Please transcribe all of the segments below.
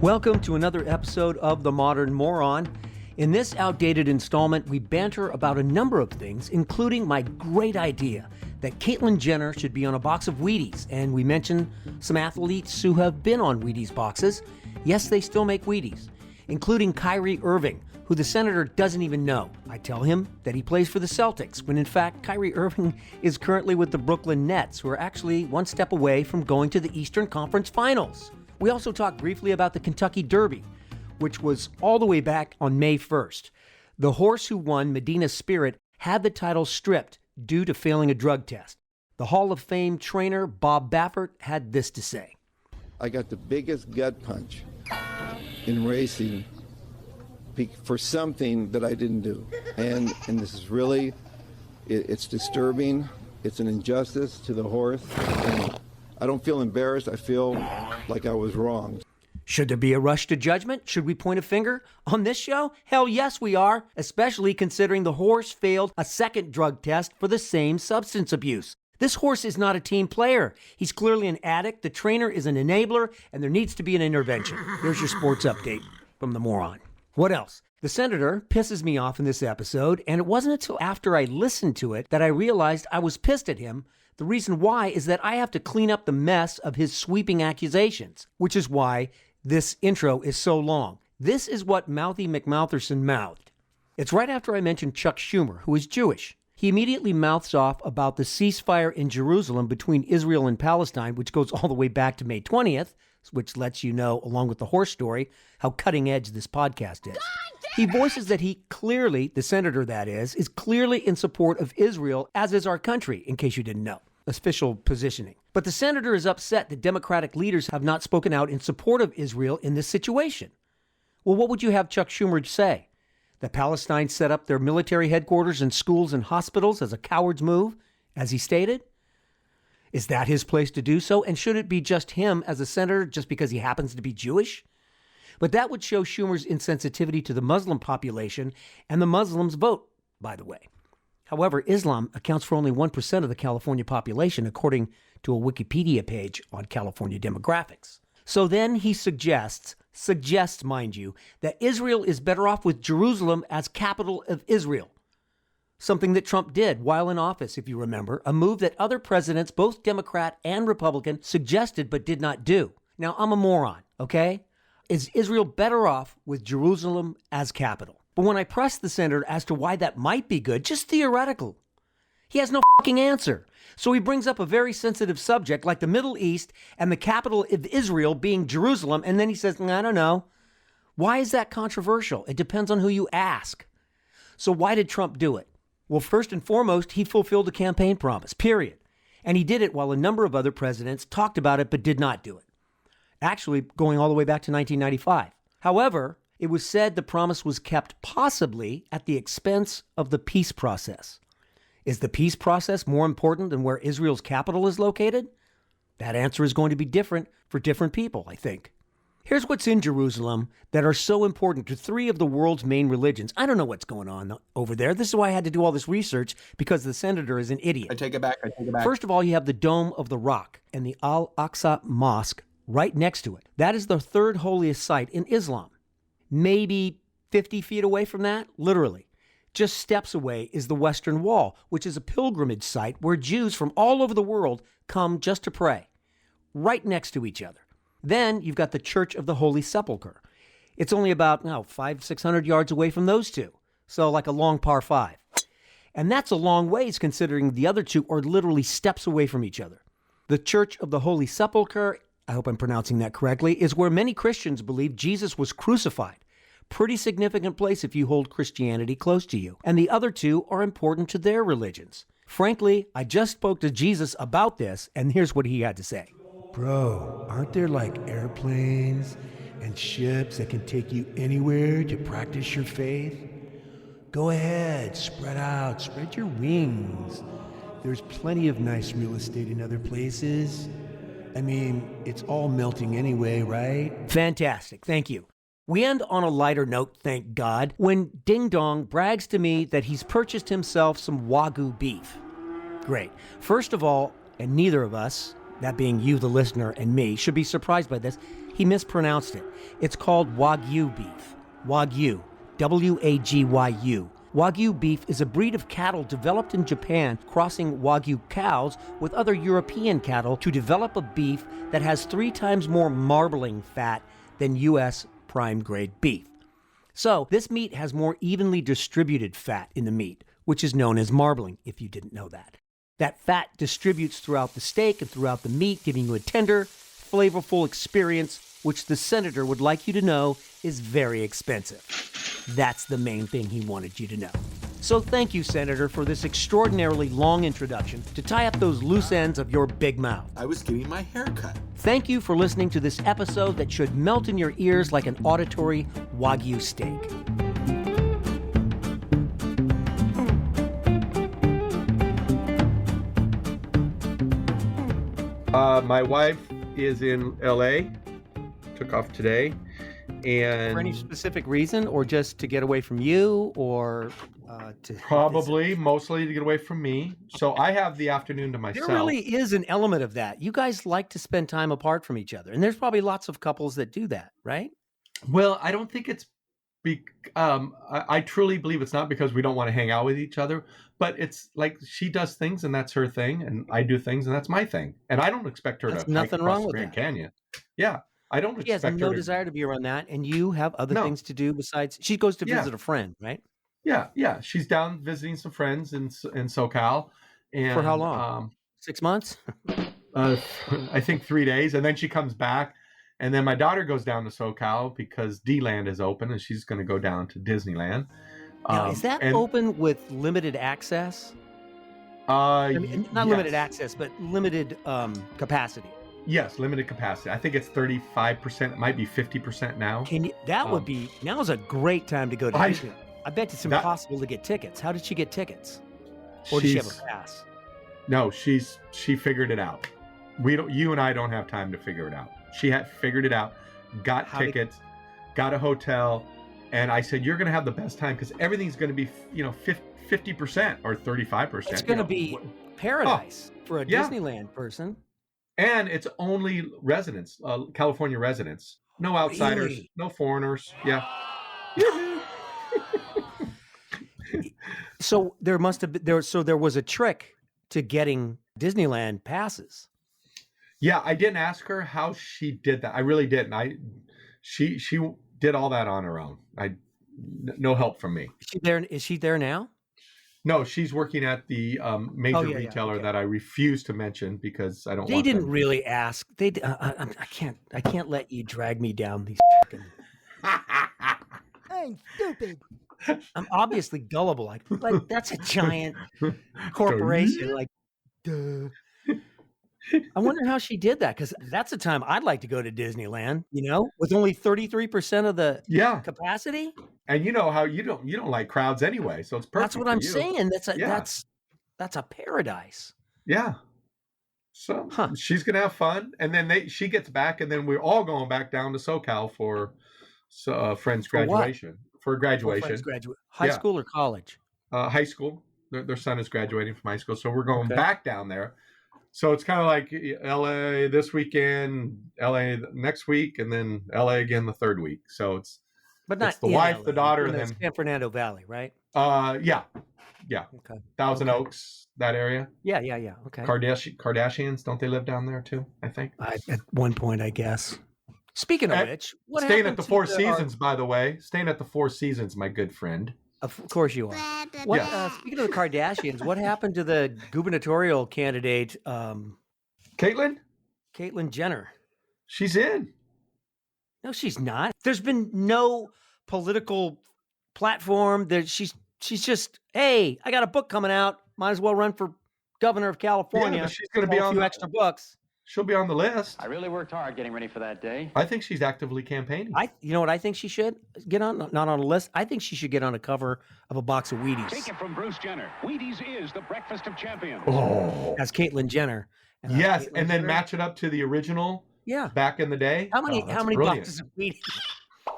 Welcome to another episode of The Modern Moron. In this outdated installment, we banter about a number of things, including my great idea that Kaitlin Jenner should be on a box of Wheaties, and we mention some athletes who have been on Wheaties boxes. Yes, they still make Wheaties, including Kyrie Irving, who the senator doesn't even know. I tell him that he plays for the Celtics, when in fact Kyrie Irving is currently with the Brooklyn Nets, who are actually one step away from going to the Eastern Conference Finals. We also talk briefly about the Kentucky Derby, which was all the way back on May 1st. The horse who won, Medina Spirit, had the title stripped due to failing a drug test. The Hall of Fame trainer, Bob Baffert, had this to say. I got the biggest gut punch in racing for something that I didn't do. And this is really, it's disturbing. It's an injustice to the horse. And I don't feel embarrassed. I feel like I was wrong. Should there be a rush to judgment? Should we point a finger on this show? Hell yes, we are, especially considering the horse failed a second drug test for the same substance abuse. This horse is not a team player. He's clearly an addict. The trainer is an enabler, and there needs to be an intervention. Here's your sports update from the moron. What else? The senator pisses me off in this episode, and it wasn't until after I listened to it that I realized I was pissed at him. The reason why is that I have to clean up the mess of his sweeping accusations, which is why this intro is so long. This is what Mouthy McMoutherson mouthed. It's right after I mentioned Chuck Schumer, who is Jewish. He immediately mouths off about the ceasefire in Jerusalem between Israel and Palestine, which goes all the way back to May 20th, which lets you know, along with the horse story, how cutting edge this podcast is. He voices that he clearly, the senator that is clearly in support of Israel, as is our country, in case you didn't know. Official positioning. But the senator is upset that Democratic leaders have not spoken out in support of Israel in this situation. Well, what would you have Chuck Schumer say? That Palestine set up their military headquarters and schools and hospitals as a coward's move, as he stated? Is that his place to do so? And should it be just him as a senator just because he happens to be Jewish? But that would show Schumer's insensitivity to the Muslim population and the Muslims vote, by the way. However, Islam accounts for only 1% of the California population, according to a Wikipedia page on California demographics. So then he suggests, mind you, that Israel is better off with Jerusalem as capital of Israel. Something that Trump did while in office, if you remember, a move that other presidents, both Democrat and Republican, suggested but did not do. Now, I'm a moron, okay? Is Israel better off with Jerusalem as capital? But when I pressed the senator as to why that might be good, just theoretical, he has no fucking answer. So he brings up a very sensitive subject like the Middle East and the capital of Israel being Jerusalem, and then he says, I don't know. Why is that controversial? It depends on who you ask. So why did Trump do it? Well, first and foremost, he fulfilled a campaign promise, period. And he did it while a number of other presidents talked about it but did not do it. Actually, going all the way back to 1995. However, it was said the promise was kept possibly at the expense of the peace process. Is the peace process more important than where Israel's capital is located? That answer is going to be different for different people, I think. Here's what's in Jerusalem that are so important to three of the world's main religions. I don't know what's going on over there. This is why I had to do all this research, because the senator is an idiot. I take it back. First of all, you have the Dome of the Rock and the Al-Aqsa Mosque right next to it. That is the third holiest site in Islam. Maybe 50 feet away from that, literally. Just steps away is the Western Wall, which is a pilgrimage site where Jews from all over the world come just to pray, right next to each other. Then you've got the Church of the Holy Sepulchre. It's only about 500-600 yards away from those two, so like a long par 5. And that's a long ways considering the other two are literally steps away from each other. The Church of the Holy Sepulchre, I hope I'm pronouncing that correctly, is where many Christians believe Jesus was crucified. Pretty significant place if you hold Christianity close to you. And the other two are important to their religions. Frankly, I just spoke to Jesus about this, and here's what he had to say. Bro, aren't there like airplanes and ships that can take you anywhere to practice your faith? Go ahead, spread out, spread your wings. There's plenty of nice real estate in other places. I mean, it's all melting anyway, right? Fantastic, thank you. We end on a lighter note, thank God, when Ding Dong brags to me that he's purchased himself some Wagyu beef. Great. First of all, and neither of us, that being you, the listener, and me, should be surprised by this. He mispronounced it. It's called Wagyu beef. Wagyu. W-A-G-Y-U. Wagyu beef is a breed of cattle developed in Japan, crossing Wagyu cows with other European cattle to develop a beef that has 3 times more marbling fat than U.S. prime grade beef. So this meat has more evenly distributed fat in the meat, which is known as marbling, if you didn't know that. That fat distributes throughout the steak and throughout the meat, giving you a tender, flavorful experience, which the senator would like you to know is very expensive. That's the main thing he wanted you to know. So thank you, Senator, for this extraordinarily long introduction to tie up those loose ends of your big mouth. I was getting my hair cut. Thank you for listening to this episode that should melt in your ears like an auditory Wagyu steak. My wife is in LA, took off today, and For any specific reason, or just to get away from you, or to probably mostly to get away from me. So I have the afternoon to myself. There really is an element of that. You guys like to spend time apart from each other, and there's probably lots of couples that do that, right? Well, I don't think it's I truly believe it's not because we don't want to hang out with each other, but it's like she does things and that's her thing, and I do things and that's my thing. And I don't expect her That's to nothing hike wrong across the with Grand that. Canyon. Yeah, I don't She has expect no her to. desire to be around that, and you have other No. things to do besides. She goes to Yeah. visit a friend, right? Yeah. She's down visiting some friends in SoCal. And, For how long? 6 months? I think 3 days, and then she comes back, and then my daughter goes down to SoCal because D-Land is open, and she's going to go down to Disneyland. Now, is that and, open with limited access? I mean, not limited yes. access, but limited capacity. Yes, limited capacity. I think it's 35%. It might be 50% now. Can you? That would be. Now's a great time to go to Disney. I bet it's impossible to get tickets. How did she get tickets? Or does she have a pass? No, she figured it out. You and I don't have time to figure it out. She had figured it out, got tickets, got a hotel, and I said, "You're going to have the best time because everything's going to be, 50% or 35%. It's going to be paradise for a Disneyland person." And it's only residents, California residents, no outsiders, Really? no foreigners. Yeah. So there must have been there. So there was a trick to getting Disneyland passes. Yeah, I didn't ask her how she did that. I really didn't. She did all that on her own. No help from me. Is she there? Is she there now? No, she's working at the major retailer that I refuse to mention because I don't. They want didn't them. really ask. They. I can't let you drag me down these. I'm stupid. I'm obviously gullible. Like that's a giant corporation. Like, duh. I wonder how she did that, because that's the time I'd like to go to Disneyland. With only 33% of the capacity. And you know how you don't like crowds anyway, so it's perfect. That's what I'm saying. That's a paradise. Yeah. So she's gonna have fun, and then she gets back, and then we're all going back down to SoCal for friend's graduation. For graduation. High school or college? High school. Their son is graduating from high school, so we're going back down there. So it's kind of like LA this weekend, LA next week, and then LA again the third week. So it's the wife, LA, the daughter, and then San Fernando Valley, right? Yeah. Okay. Thousand Oaks, that area. Yeah. Okay. Kardashians, don't they live down there too? I think. At one point, I guess. Speaking of which, what staying happened at the to Four Seasons, by the way. Staying at the Four Seasons, my good friend. Of course you are. Speaking of the Kardashians, what happened to the gubernatorial candidate, Kaitlin Jenner? She's in. No, she's not. There's been no political platform. She's just, hey, I got a book coming out. Might as well run for governor of California. Yeah, but she's going to be on a few extra bucks. She'll be on the list. I really worked hard getting ready for that day. I think she's actively campaigning. You know what I think she should get on? Not on a list. I think she should get on a cover of a box of Wheaties. Take it from Bruce Jenner. Wheaties is the breakfast of champions. Oh, as Caitlyn Jenner. Yes, Caitlyn and then Jenner. match it up to the original. Yeah. Back in the day. How many boxes of Wheaties?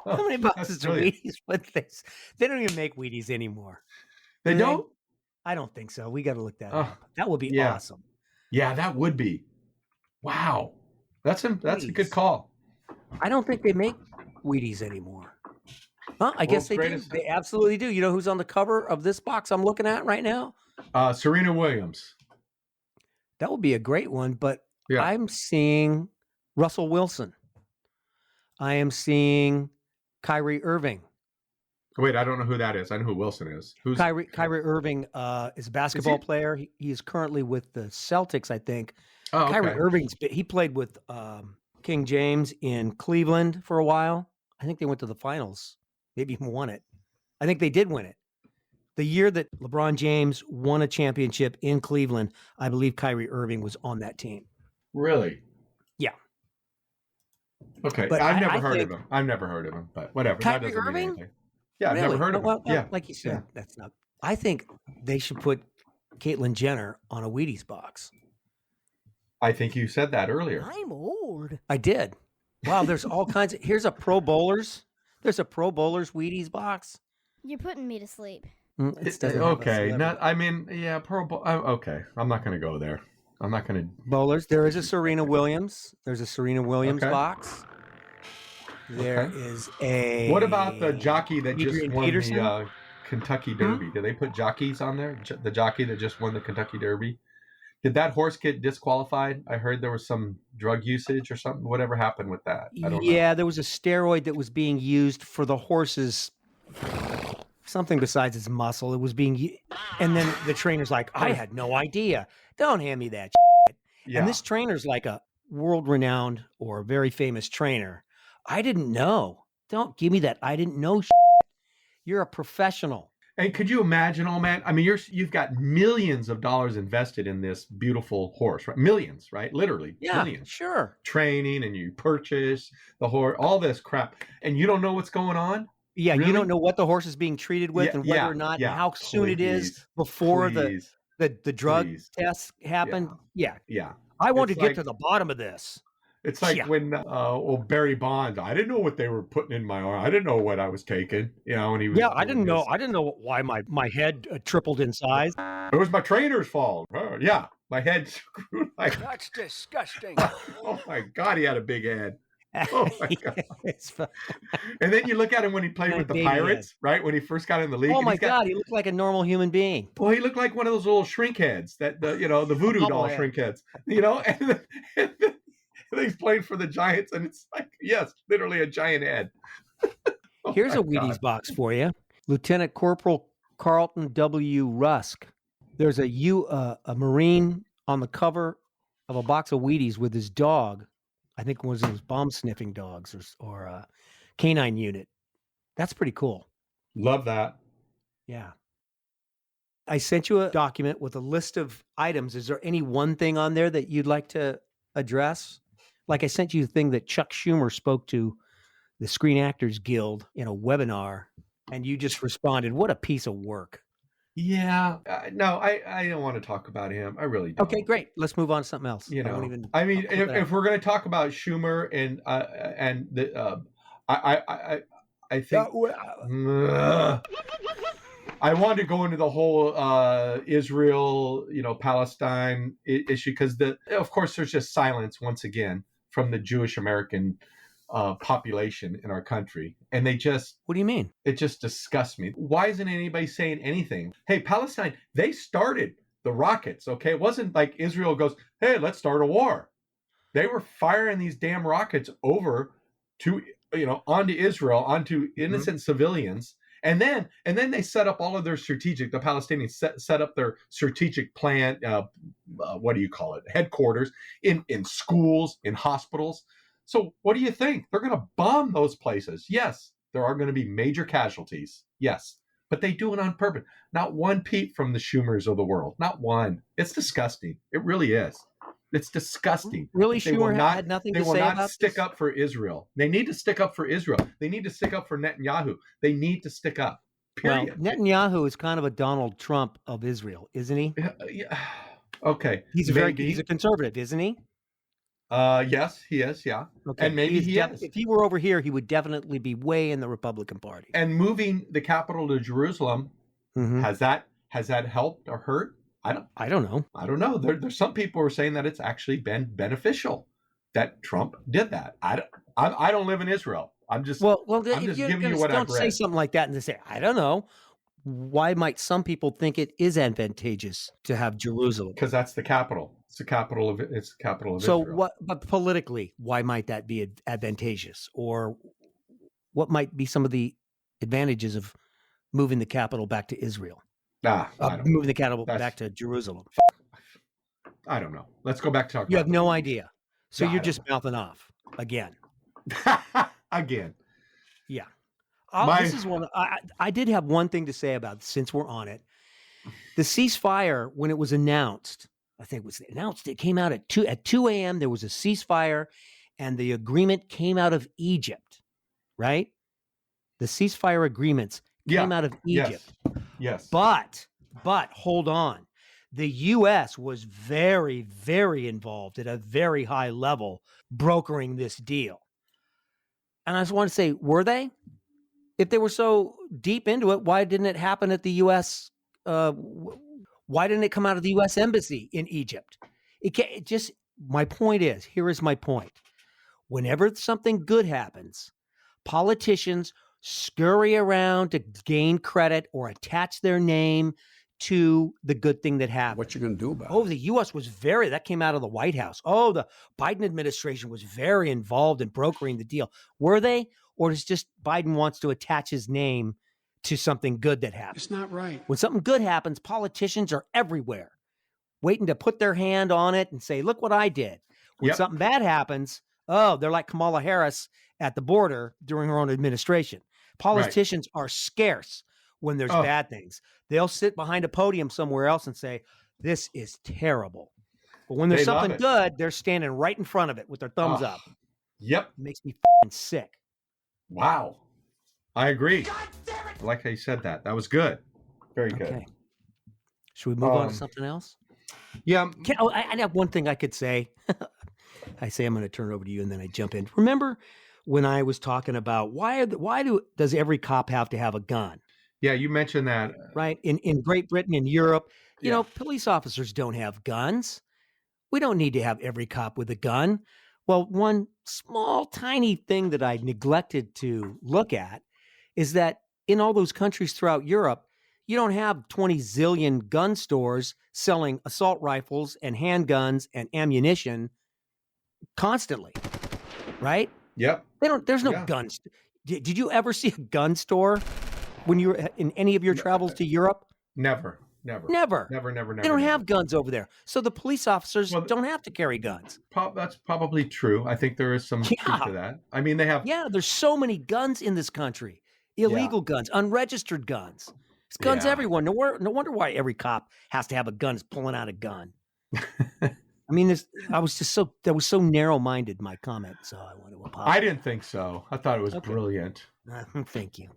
How many boxes of Wheaties would this? They don't even make Wheaties anymore. They don't? I don't think so. We got to look that up. That would be awesome. Yeah, that would be. Wow. That's a good Wheaties. call. I don't think they make Wheaties anymore. Huh? I guess World's they do. greatest- They absolutely do. You know who's on the cover of this box I'm looking at right now? Serena Williams. That would be a great one, but Yeah. I'm seeing Russell Wilson. I am seeing Kyrie Irving. Wait, I don't know who that is. I know who Wilson is. Who's Kyrie Irving is a basketball player. He is currently with the Celtics, I think. Oh, okay. Kyrie Irving's he played with King James in Cleveland for a while. I think they went to the finals, maybe even won it. I think they did win it. The year that LeBron James won a championship in Cleveland, I believe Kyrie Irving was on that team. Really? Yeah. Okay. But I've I never heard think- of him. I've never heard of him, but whatever. Kyrie That doesn't mean Irving? anything. Yeah, I've Really? never heard of him. Well, Yeah. like you said, Yeah. that's not. I think they should put Kaitlin Jenner on a Wheaties box. I think you said that earlier. I'm old. I did. Wow, there's all kinds of. Here's a Pro Bowlers. There's a Pro Bowlers Wheaties box. You're putting me to sleep. It doesn't have a Okay. celebrity. Not. I mean, yeah. Okay. I'm not going to go there. I'm not going to. Bowlers. There is a Serena Williams. There's a Serena Williams Okay. box. There is a. What about the jockey that just Adrian won Peterson? the Kentucky Derby? Did they put jockeys on there? The jockey that just won the Kentucky Derby? Did that horse get disqualified? I heard there was some drug usage or something. Whatever happened with that? I don't know. Yeah, there was a steroid that was being used for the horse's something besides its muscle. It was being, and then the trainer's like, "I had no idea. Don't hand me that." Yeah. And this trainer's like a world-renowned or very famous trainer. I didn't know. Don't give me that. I didn't know. You're a professional. And could you imagine, oh man? I mean, you've got millions of dollars invested in this beautiful horse, right? Millions, right? Literally, Yeah, millions. sure. Training, and you purchase the horse, all this crap, and you don't know what's going on. Yeah, Really? you don't know what the horse is being treated with Yeah, and whether yeah, or not, yeah. and how soon it is Please, before Please. the drug please. tests happen. Yeah. Yeah. I want It's to get like- to the bottom of this. It's like Yeah. when Barry Bonds. I didn't know what they were putting in my arm. I didn't know what I was taking. You know, when he was. Yeah, I didn't doing know. this. I didn't know why my head tripled in size. It was my trainer's fault. Oh, yeah, my head screwed. Like, That's disgusting. oh my God, he had a big head. Oh my God. It's fun. And then you look at him when he played My with the baby Pirates, right? When he first got in the league. Oh and my he's got- God, he looked like a normal human being. Well, he looked like one of those little shrink heads that the voodoo doll Bobblehead. shrink heads, and then he's playing for the Giants, and it's like, yes, literally a giant head. Oh Here's my a Wheaties God. box for you. Lieutenant Corporal Carlton W. Rusk. There's a Marine on the cover of a box of Wheaties with his dog. I think it was his bomb sniffing dogs or a canine unit. That's pretty cool. Love that. Yeah. I sent you a document with a list of items. Is there any one thing on there that you'd like to address? Like I sent you the thing that Chuck Schumer spoke to the Screen Actors Guild in a webinar, and you just responded, "What a piece of work." Yeah. No, I don't want to talk about him. I really don't. Okay, great. Let's move on to something else. You I won't know, even- I mean, I'll put that. if we're going to talk about Schumer and the, I think I wanted to go into the whole Israel, Palestine issue because of course, there's just silence once again from the Jewish American population in our country, and What do you mean? it just disgusts me. Why isn't anybody saying anything? Hey, Palestine, they started the rockets, okay? It wasn't like Israel goes, hey, let's start a war. They were firing these damn rockets over to, onto Israel, onto innocent civilians. And then they set up all of their the Palestinians set up their strategic plan, what do you call it? Headquarters in schools, in hospitals. So what do you think? They're going to bomb those places. Yes, there are going to be major casualties. Yes, but they do it on purpose. Not one peep from the Schumers of the world. Not one. It's disgusting. It really is. It's disgusting. Really, They will Schumer not- had nothing They to will say not about stick this? up for Israel. They need to stick up for Israel. They need to stick up for Netanyahu. They need to stick up. Well, Period. Netanyahu is kind of a Donald Trump of Israel, isn't he? Yeah. Okay. He's Maybe. he's a conservative, isn't he? Yes, he is. Yeah. Okay. And maybe he is. If he were over here, he would definitely be way in the Republican Party. And moving the capital to Jerusalem, Mhm. has that helped or hurt? I don't know. I don't know. There's some people who are saying that it's actually been beneficial that Trump did that. I don't live in Israel. I'm just Well, I'm if just you're giving you gonna what I've don't say read. something like that and they say, I don't know. Why might some people think it is advantageous to have Jerusalem? Because that's the capital. It's the capital of So Israel. but politically, why might that be advantageous? Or what might be some of the advantages of moving the capital back to Israel? I don't Moving the capital That's- back to Jerusalem. I don't know. Let's go back to talk You about have no idea. So No, I you're don't just mouthing off again. Again. Yeah. My- This is one. I did have one thing to say about it, since we're on it. The ceasefire, when it was announced, I think it was announced, it came out at 2 a.m. There was a ceasefire, and the agreement came out of Egypt, right? The ceasefire agreements came out of Egypt. Yes. But hold on. The U.S. was very, very involved at a very high level brokering this deal. And I just want to say, were they? If they were so deep into it, why didn't it happen at the U.S.? Why didn't it come out of the U.S. embassy in Egypt? My point is, here is my point. Whenever something good happens, politicians scurry around to gain credit or attach their name to the good thing that happened. What you going to do about it? Oh, the U.S. was that came out of the White House. Oh, the Biden administration was very involved in brokering the deal. Were they? Or is just Biden wants to attach his name to something good that happened? It's not right. When something good happens, politicians are everywhere, waiting to put their hand on it and say, look what I did. When something bad happens, they're like Kamala Harris at the border during her own administration. Politicians are scarce when there's bad things. They'll sit behind a podium somewhere else and say, this is terrible. But when there's something good, they're standing right in front of it with their thumbs up. Yep. It makes me sick. Wow. I agree. I like how you said that. That was good. Very good. Okay. Should we move on to something else? Yeah. I have one thing I could say. I say I'm going to turn it over to you, and then I jump in. Remember when I was talking about does every cop have to have a gun? Yeah, you mentioned that. Right? In Great Britain and Europe, you know, police officers don't have guns. We don't need to have every cop with a gun. Well, one small, tiny thing that I neglected to look at is that in all those countries throughout Europe, you don't have 20 zillion gun stores selling assault rifles and handguns and ammunition constantly, right? Yep. There's no guns. Did you ever see a gun store when you were in any of your travels to Europe? Never. They don't have guns over there. So the police officers don't have to carry guns. That's probably true. I think there is some truth to that. I mean, they have. Yeah, there's so many guns in this country. Illegal guns, unregistered guns. There's guns everywhere. No wonder why every cop has to have a gun, is pulling out a gun. I mean, that was so narrow-minded, my comment, so I want to apologize. I didn't think so. I thought it was brilliant. Thank you.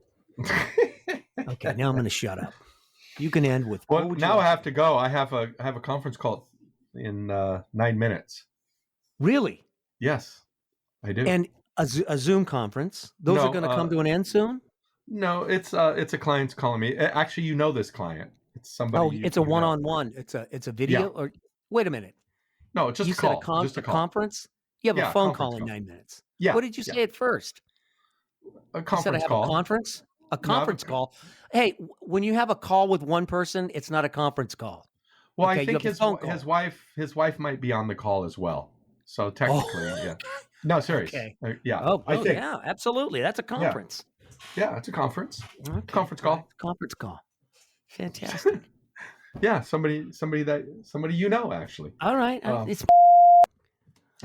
Okay, now I'm going to shut up. You can end with. Well, now I have to go. I have a conference call in 9 minutes. Really? Yes, I do. And a Zoom conference. Those are going to come to an end soon. No, it's a client's calling me. Actually, you know this client. It's somebody. Oh, it's a one-on-one. It's a video. Or wait a minute. No, it's just you a call. Said just a call. Conference. You have a phone call in 9 minutes. Yeah. What did you say at first? A conference you said I have call. A conference. A conference call. Hey, when you have a call with one person, it's not a conference call. Well, okay, I think his wife might be on the call as well. So technically, yeah. No, serious. Okay. Yeah. Oh, I think. Yeah, absolutely. That's a conference. Yeah, it's a conference. Okay. Conference call. Conference call. Fantastic. Yeah, somebody you know, actually. All right. It's.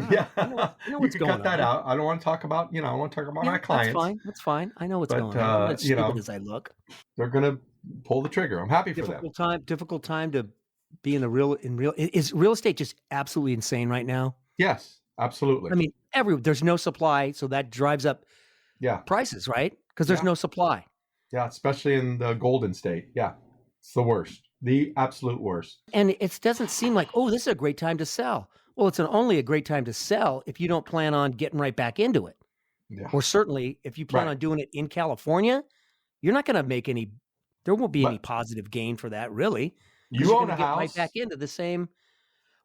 Yeah, I know what's you can cut that out. I don't want to talk about, I want to talk about my clients. That's fine. I know what's going on. I'm as stupid as I look. They're gonna pull the trigger. I'm happy for them. Difficult time to be in real. Is real estate just absolutely insane right now? Yes, absolutely. I mean, there's no supply, so that drives up prices, right? Because there's no supply. Yeah, especially in the Golden State. Yeah, it's the worst, the absolute worst. And it doesn't seem like, this is a great time to sell. Well, it's only a great time to sell if you don't plan on getting right back into it. Yeah. Or certainly if you plan on doing it in California, you're not going to make there won't be any positive gain for that, really. You you're own gonna a get house. right back into the same.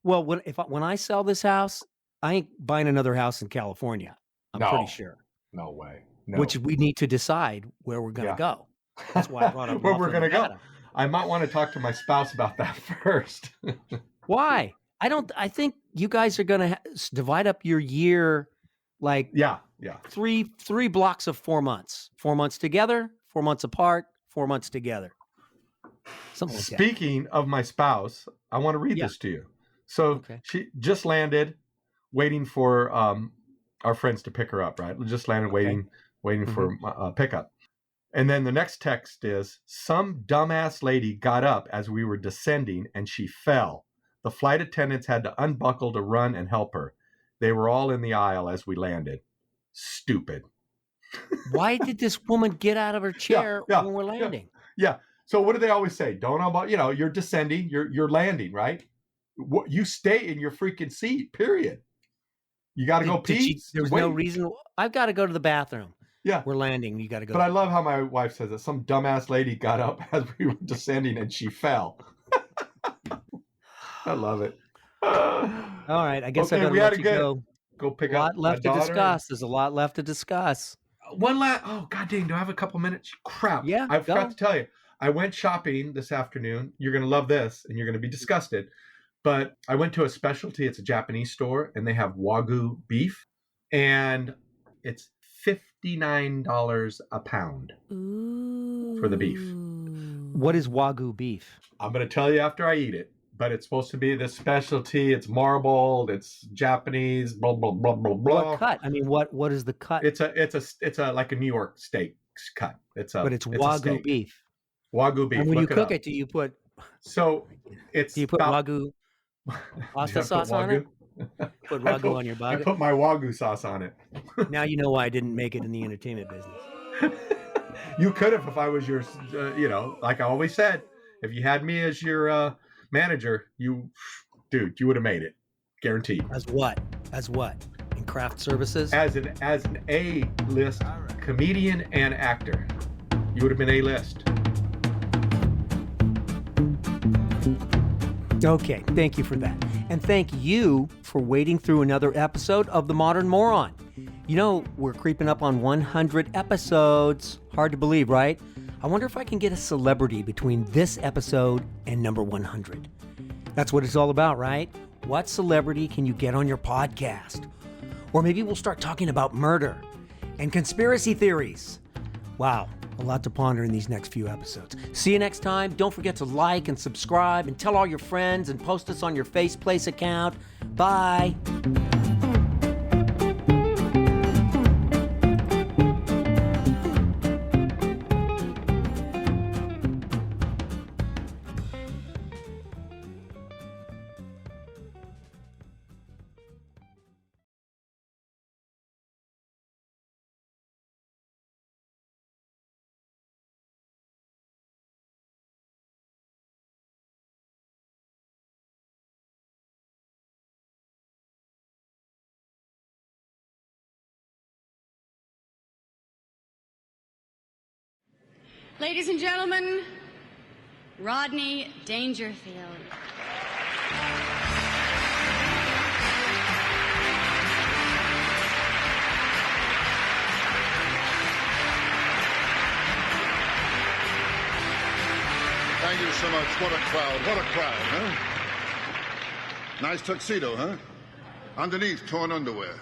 Well, when I sell this house, I ain't buying another house in California. I'm pretty No. sure. No way. No. Which we need to decide where we're going to Yeah. go. That's why I brought up where Laughlin, we're gonna go. Nevada. I might want to talk to my spouse about that first. Why? I think you guys are going to divide up your year like Yeah. three blocks of 4 months. 4 months together, 4 months apart, 4 months together. Something like that. Speaking of my spouse, I want to read this to you. So she just landed, waiting for our friends to pick her up, right? Just landed, waiting for pickup. And then the next text is, some dumbass lady got up as we were descending and she fell. The flight attendants had to unbuckle to run and help her. They were all in the aisle as we landed. Stupid. Why did this woman get out of her chair when we're landing? Yeah. So what do they always say? Don't about, you're descending, you're landing, right? You stay in your freaking seat, period. You got to go pee. There's no reason. I've got to go to the bathroom. Yeah. We're landing. You got to go. But I love how my wife says that. Some dumbass lady got up as we were descending and she fell. I love it. All right. I guess I got to let you go. Go pick up. A lot left to daughter. discuss. There's a lot left to discuss. One last. Oh, God dang. Do I have a couple minutes? Crap. Yeah. I forgot to tell you. I went shopping this afternoon. You're going to love this and you're going to be disgusted. But I went to a specialty. It's a Japanese store and they have Wagyu beef. And it's $59 a pound for the beef. What is Wagyu beef? I'm going to tell you after I eat it, but it's supposed to be the specialty. It's marbled. It's Japanese. Blah blah blah blah blah. What cut? I mean, what is the cut? It's a like a New York steak cut. But it's Wagyu beef. Wagyu beef. And when you cook it, do you put? So it's. Do you put Wagyu pasta sauce on it? Put Wagyu on your I Wagyu. put my Wagyu sauce on it. Now you know why I didn't make it in the entertainment business. You could have if I was your, like I always said, if you had me as your manager, you would have made it, guaranteed. As what? In craft services? As an A-list comedian and actor, you would have been A-list. Okay, thank you for that. And thank you for waiting through another episode of The Modern Moron. We're creeping up on 100 episodes. Hard to believe, right? I wonder if I can get a celebrity between this episode and number 100. That's what it's all about, right? What celebrity can you get on your podcast? Or maybe we'll start talking about murder and conspiracy theories. Wow. A lot to ponder in these next few episodes. See you next time. Don't forget to like and subscribe and tell all your friends and post us on your FacePlace account. Bye. Ladies and gentlemen, Rodney Dangerfield. Thank you so much. What a crowd. What a crowd, huh? Nice tuxedo, huh? Underneath, torn underwear.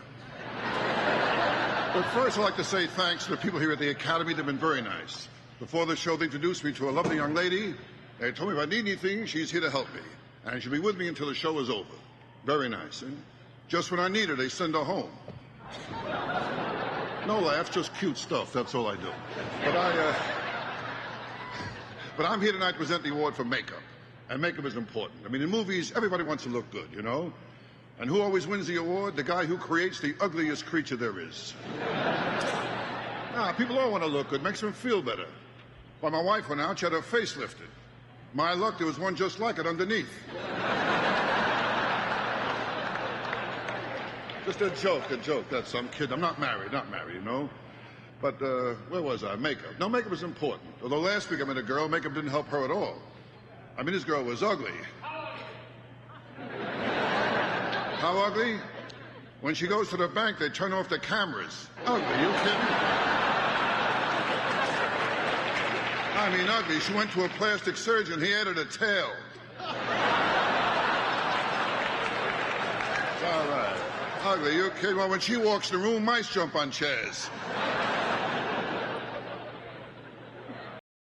But first, I'd like to say thanks to the people here at the Academy. They've been very nice. Before the show, they introduced me to a lovely young lady. They told me if I need anything, she's here to help me. And she'll be with me until the show is over. Very nice. And just when I need her, they send her home. No laughs, just cute stuff. That's all I do. But I'm here tonight to present the award for makeup. And makeup is important. I mean, in movies, everybody wants to look good, you know? And who always wins the award? The guy who creates the ugliest creature there is. People all want to look good. Makes them feel better. While my wife went out, she had her face lifted. My luck, there was one just like it underneath. Just a joke. That's some kid. I'm not married, you know? But, where was I? Makeup. No, makeup is important. Although last week I met a girl, makeup didn't help her at all. I mean, this girl was ugly. How ugly? When she goes to the bank, they turn off the cameras. Ugly, you kidding? I mean, ugly. She went to a plastic surgeon. He added a tail. All right. Ugly, you kidding? Well, when she walks in the room, mice jump on chairs.